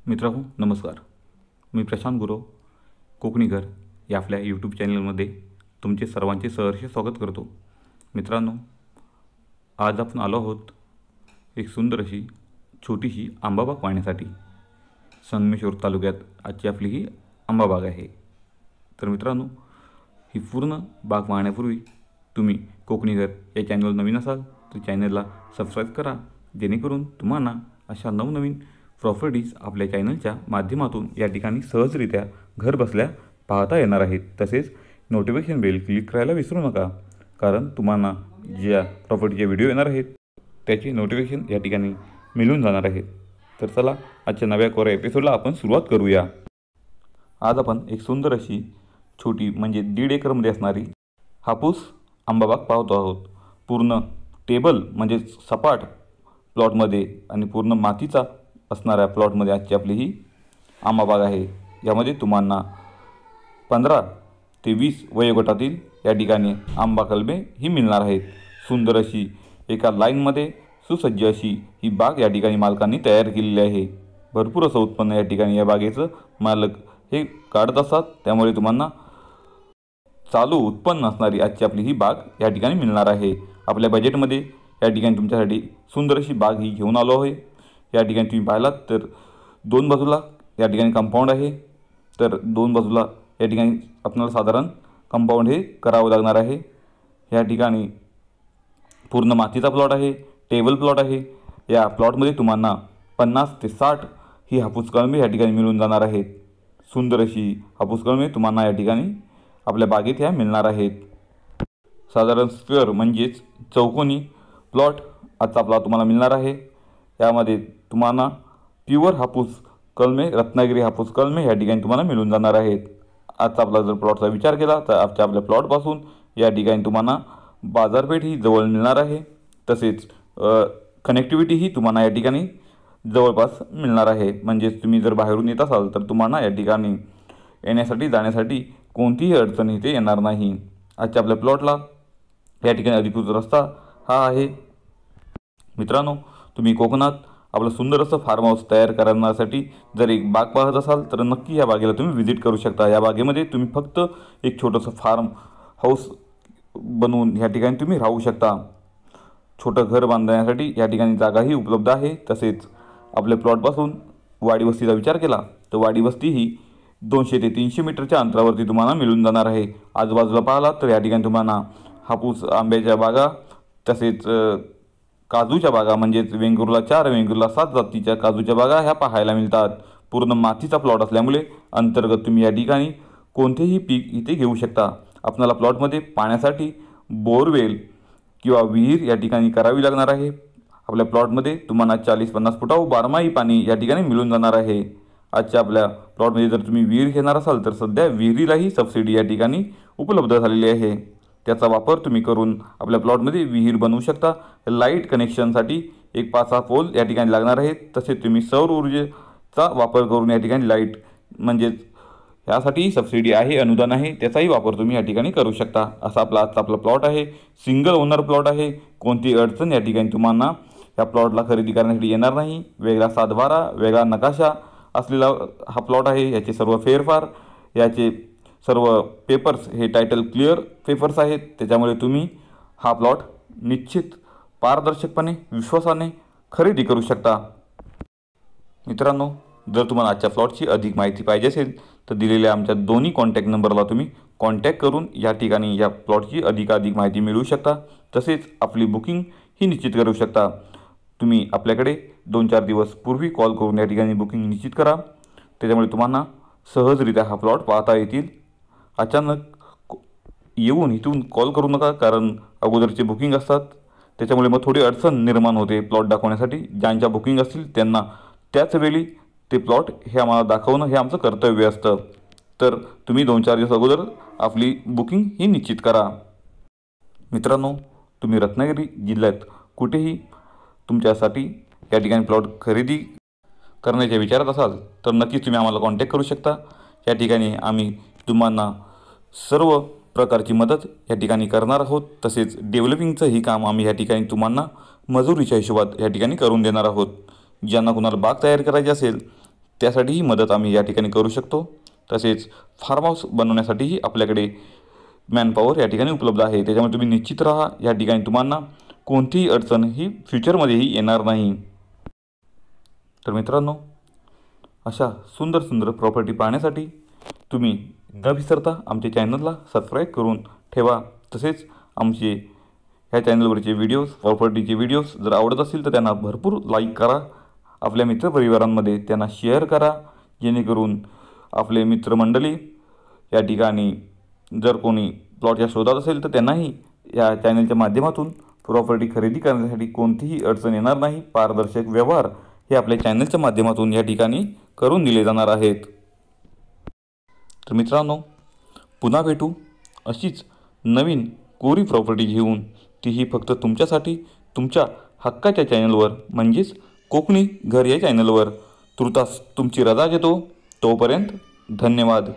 मित्रांनो नमस्कार. मी प्रशांत गुरव कोकणीकर या आपल्या यूट्यूब चॅनलमध्ये तुमचे सर्वांचे सहर्ष स्वागत करतो. मित्रांनो, आज आपण आलो आहोत एक सुंदर अशी छोटीशी आंबाबाग पाहण्यासाठी. संगमेश्वर तालुक्यात आजची आपली ही आंबाबाग आहे. तर मित्रांनो, ही पूर्ण बाग पाहण्यापूर्वी तुम्ही कोकणीकर या चॅनलवर नवीन असाल तर चॅनलला सबस्क्राईब करा, जेणेकरून तुम्हाला अशा नवनवीन प्रॉपर्टीज आपल्या चॅनलच्या माध्यमातून या ठिकाणी सहजरित्या घर बसल्या पाहता येणार आहेत. तसेच नोटिफिकेशन बेल क्लिक करायला विसरू नका, कारण तुम्हाला ज्या प्रॉपर्टीचे व्हिडिओ येणार आहेत त्याची नोटिफिकेशन या ठिकाणी मिळून जाणार आहेत. तर चला आजच्या नव्या कोऱ्या एपिसोडला आपण सुरुवात करूया. आज आपण एक सुंदर अशी छोटी म्हणजे 1.5 एकरमध्ये असणारी हापूस आंबाबाग पाहतो आहोत. पूर्ण टेबल म्हणजे सपाट प्लॉटमध्ये आणि पूर्ण मातीचा असणाऱ्या प्लॉटमध्ये आजची आपली ही आंबाबाग आहे. यामध्ये तुम्हाला 15 ते 20 वयोगटातील या ठिकाणी आंबा कलमे ही मिळणार आहेत. सुंदर अशी एका लाईनमध्ये सुसज्ज अशी ही बाग या ठिकाणी मालकांनी तयार केलेली आहे. भरपूर असं उत्पन्न या ठिकाणी या बागेचं मालक हे काढत असतात. त्यामुळे तुम्हाला चालू उत्पन्न असणारी आजची आपली ही बाग या ठिकाणी मिळणार आहे. आपल्या बजेटमध्ये या ठिकाणी तुमच्यासाठी सुंदर अशी बाग ही घेऊन आलो आहे. या ठिकाणी तुम्ही पाहिलात तर 2 बाजूला या ठिकाणी कंपाऊंड आहे. तर 2 बाजूला या ठिकाणी आपल्याला साधारण कंपाऊंड हे करावं लागणार आहे. या ठिकाणी पूर्ण मातीचा प्लॉट आहे, टेबल प्लॉट आहे. या प्लॉटमध्ये तुम्हाला 50 ते 60 ही हापूस कलमे या ठिकाणी मिळून जाणार आहेत. सुंदर अशी हापूस कलमे तुम्हाला या ठिकाणी आपल्या बागेत ह्या मिळणार आहेत. साधारण स्क्वेअर म्हणजेच चौकोनी प्लॉट आजचा आपला तुम्हाला मिळणार आहे. यामध्ये तुम्हाला प्युअर हापूस कलमे, रत्नागिरी हापूस कलमे या ठिकाणी तुम्हाला मिळून जाणार आहेत. आजचा आपला जर प्लॉटचा विचार केला तर आपल्या प्लॉटपासून या ठिकाणी तुम्हाला बाजारपेठ ही जवळ मिळणार आहे. तसेच कनेक्टिव्हिटी ही तुम्हाला या ठिकाणी जवळपास मिळणार आहे. म्हणजेच तुम्ही जर बाहेरून येत असाल तर तुम्हाला या ठिकाणी येण्यासाठी जाण्यासाठी कोणतीही अडचण इथे येणार नाही. आजच्या आपल्या प्लॉटला या ठिकाणी अधिकृत रस्ता हा आहे. मित्रांनो, तुम्ही कोकणात आपलं सुंदर असं फार्म हाऊस तयार करण्यासाठी जर एक बाग पाहत असाल तर नक्की या बागेला तुम्ही व्हिजिट करू शकता. या बागेमध्ये तुम्ही फक्त एक छोटंसं फार्म हाऊस बनवून या ठिकाणी तुम्ही राहू शकता. छोटं घर बांधण्यासाठी या ठिकाणी जागाही उपलब्ध आहे. तसेच आपल्या प्लॉटपासून वाडी वस्तीचा विचार केला तर वाडी वस्ती ही 200 ते 300 मीटरच्या अंतरावरती तुम्हाला मिळून जाणार आहे. आजूबाजूला पाहिला तर या ठिकाणी तुम्हाला हापूस आंब्याच्या बागा, तसेच काजूच्या बागा म्हणजेच वेंगुर्ला 4, वेंगुर्ला 7 जातीच्या काजूच्या बागा ह्या पाहायला मिळतात. पूर्ण मातीचा प्लॉट असल्यामुळे अंतर्गत तुम्ही या ठिकाणी कोणतेही पीक इथे घेऊ शकता. आपल्याला प्लॉटमध्ये पाण्यासाठी बोरवेल किंवा विहीर या ठिकाणी करावी लागणार आहे. आपल्या प्लॉटमध्ये तुम्हाला 40-50 फुटावर बारमाही पाणी या ठिकाणी मिळून जाणार आहे. आजच्या आपल्या प्लॉटमध्ये जर तुम्ही विहीर घेणार असाल तर सध्या विहिरीलाही सबसिडी या ठिकाणी उपलब्ध झालेली आहे. त्याचा वापर तुम्ही करून आपल्या प्लॉटमध्ये विहीर बनवू शकता. लाईट कनेक्शनसाठी एक 5-6 पोल या ठिकाणी लागणार आहेत. तसेच तुम्ही सौर ऊर्जेचा वापर करून या ठिकाणी लाईट म्हणजेच यासाठी सबसिडी आहे, अनुदान आहे, त्याचाही वापर तुम्ही या ठिकाणी करू शकता. असा आजचा आपला प्लॉट आहे. सिंगल ओनर प्लॉट आहे. कोणती अडचण या ठिकाणी तुम्हाला या प्लॉटला खरेदी करण्यासाठी येणार नाही. वेगळा सातबारा, वेगळा नकाशा असलेला हा प्लॉट आहे. याचे सर्व फेरफार, याचे सर्व पेपर्स हे टायटल क्लिअर पेपर्स आहेत. त्याच्यामुळे तुम्ही हा प्लॉट निश्चित पारदर्शकपणे, विश्वासाने खरेदी करू शकता. मित्रांनो, जर तुम्हाला आजच्या प्लॉटची अधिक माहिती पाहिजे असेल तर दिलेल्या आमच्या दोन्ही कॉन्टॅक्ट नंबरला तुम्ही कॉन्टॅक्ट करून या ठिकाणी या प्लॉटची अधिकाधिक माहिती मिळवू शकता. तसेच आपली बुकिंग ही निश्चित करू शकता. तुम्ही आपल्याकडे 2-4 दिवस पूर्वी कॉल करून या ठिकाणी बुकिंग निश्चित करा. त्याच्यामुळे तुम्हाला सहजरित्या हा प्लॉट पाहता येतील. अचानक येऊन इथून कॉल करू नका, कारण अगोदरचे बुकिंग असतात. त्याच्यामुळे मग थोडी अडचण निर्माण होते प्लॉट दाखवण्यासाठी. ज्यांच्या बुकिंग असतील त्यांना त्याच वेळी ते प्लॉट हे आम्हाला दाखवणं हे आमचं कर्तव्य असतं. तर तुम्ही 2-4 दिवस अगोदर आपली बुकिंग ही निश्चित करा. मित्रांनो, तुम्ही रत्नागिरी जिल्ह्यात कुठेही तुमच्यासाठी या ठिकाणी प्लॉट खरेदी करण्याच्या विचारात असाल तर नक्कीच तुम्ही आम्हाला कॉन्टॅक्ट करू शकता. या ठिकाणी आम्ही तुम्हाला सर्व प्रकारची मदत या ठिकाणी करणार आहोत. तसेच डेव्हलपिंगचं ही काम आम्ही या ठिकाणी तुम्हाला मजुरीच्या हिशोबात या ठिकाणी करून देणार आहोत. ज्यांना कुणाला बाग तयार करायची असेल त्यासाठीही मदत आम्ही या ठिकाणी करू शकतो. तसेच फार्म हाऊस बनवण्यासाठीही आपल्याकडे मॅनपॉवर या ठिकाणी उपलब्ध आहे. त्याच्यामुळे तुम्ही निश्चित राहा. या ठिकाणी तुम्हाला कोणतीही अडचण ही फ्युचरमध्येही येणार नाही. तर मित्रांनो, अशा सुंदर सुंदर प्रॉपर्टी पाहण्यासाठी तुम्ही न विसरता आमच्या चॅनलला सबस्क्राईब करून ठेवा. तसेच आमचे ह्या चॅनलवरचे व्हिडिओज, प्रॉपर्टीचे व्हिडिओज जर आवडत असतील तर त्यांना भरपूर लाईक करा. आपल्या मित्रपरिवारांमध्ये त्यांना शेअर करा, जेणेकरून आपले मित्रमंडळी या ठिकाणी जर कोणी प्लॉटच्या शोधात असेल तर त्यांनाही या चॅनलच्या माध्यमातून प्रॉपर्टी खरेदी करण्यासाठी कोणतीही अडचण येणार नाही. पारदर्शक व्यवहार हे आपल्या चॅनलच्या माध्यमातून या ठिकाणी करून दिले जाणार आहेत. तर मित्रांनो, पुन्हा भेटू अशीच नवीन कोरी प्रॉपर्टी घेऊन, तीही फक्त तुमच्यासाठी तुमच्या हक्काच्या चॅनलवर म्हणजेच कोकणी घर या चॅनलवर. तुर्तास तुमची रजा घेतो. तोपर्यंत धन्यवाद.